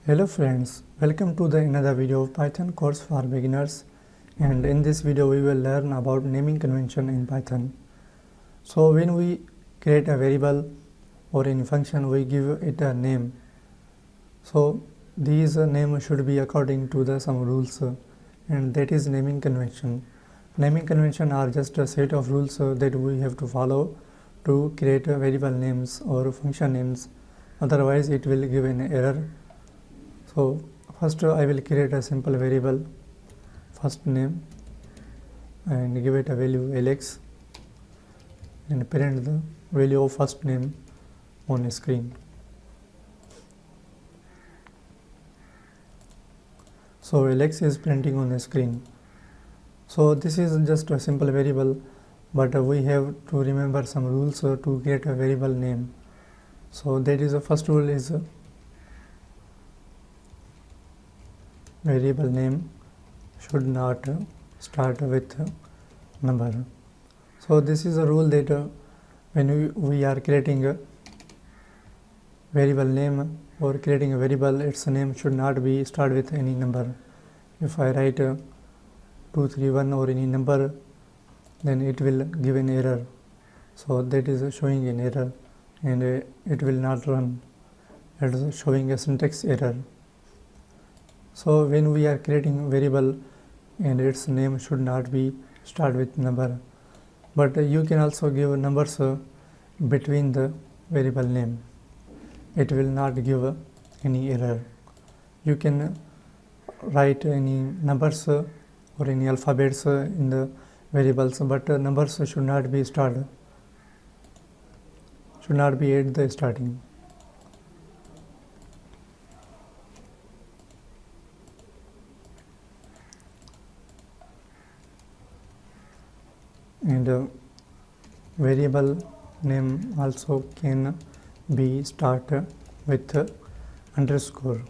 Hello friends, welcome to the another video of Python course for beginners, and in this video we will learn about naming convention in Python. So when we create a variable or any function, we give it a name. So these names should be according to the some rules, and that is naming convention. Naming convention are just a set of rules that we have to follow to create variable names or function names, otherwise it will give an error. So first I will create a simple variable first name and give it a value Alex and print the value of first name on screen. So Alex is printing on the screen. So this is just a simple variable, but we have to remember some rules to create a variable name. So that is the first rule is variable name should not start with number. So this is a rule that when we are creating a variable name or creating a variable, its name should not be start with any number. If I write 231 or any number, then it will give an error. So that is showing an error and it will not run. It is showing a syntax error. So when we are creating variable and its name should not be start with number, but you can also give numbers between the variable name. It will not give any error. You can write any numbers or any alphabets in the variables, but numbers should not be started, should not be at the starting. And variable name also can be start with underscore.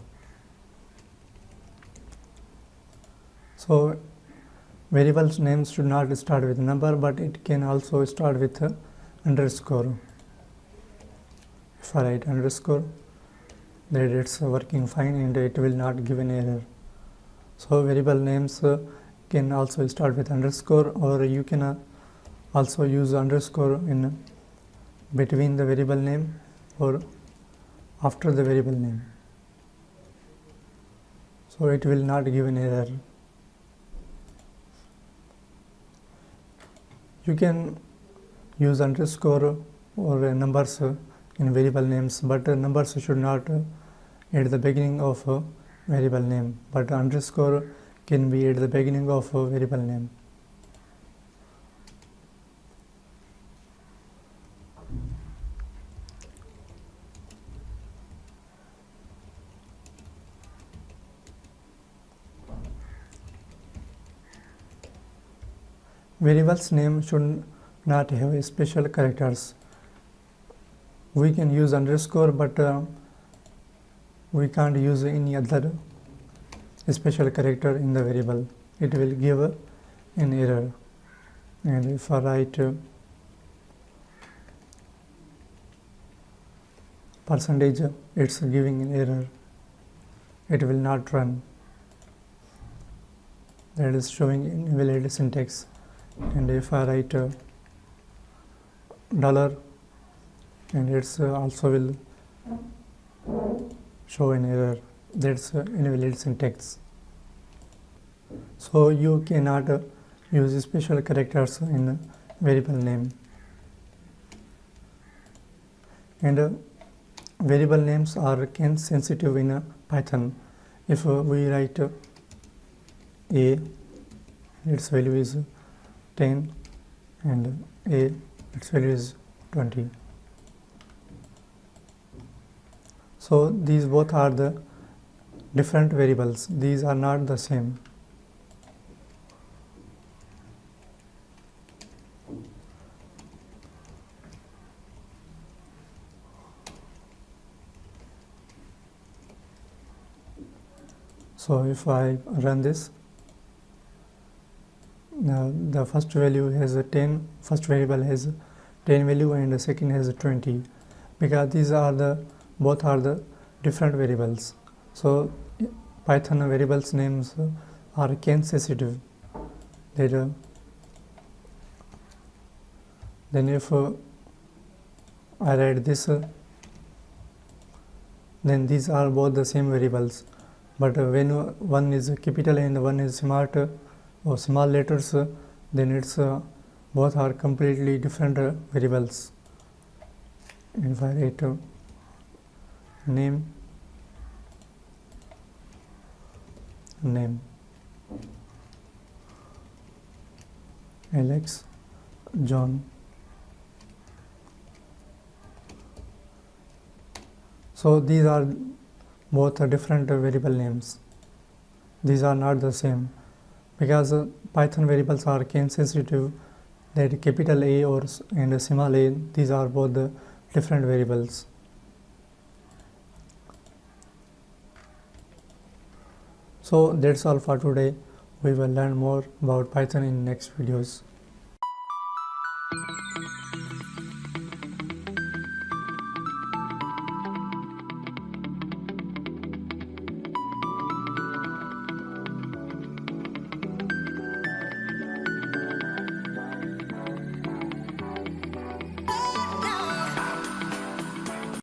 So variables names should not start with number, but it can also start with underscore. If I write underscore, then it's working fine and it will not give an error. So variable names can also start with underscore, or you can also use underscore in between the variable name or after the variable name. So it will not give an error. You can use underscore or numbers in variable names, but numbers should not at the beginning of a variable name, but underscore can be at the beginning of a variable name. Variables name should not have special characters. We can use underscore, but we can't use any other special character in the variable. It will give an error. And if I write percentage, it's giving an error. It will not run. That is showing invalid syntax. And if I write dollar, and it's also will show an error. That's invalid syntax. So you cannot use special characters in variable name. And variable names are sensitive in Python. If we write a, its value is 10 and a, its value is 20. So these both are the different variables. These are not the same. So if I run this, the first value has a 10, first variable has 10 value and the second has 20, because these are the both are the different variables. So Python variables names are case sensitive. Then if I write this, then these are both the same variables. But when one is capital and one is smart or small letters, then it's both are completely different variables. If I write name, Alex, John. So these are both different variable names. These are not the same because Python variables are case sensitive. That capital A or and small a, these are both the different variables. So that's all for today. We will learn more about Python in next videos.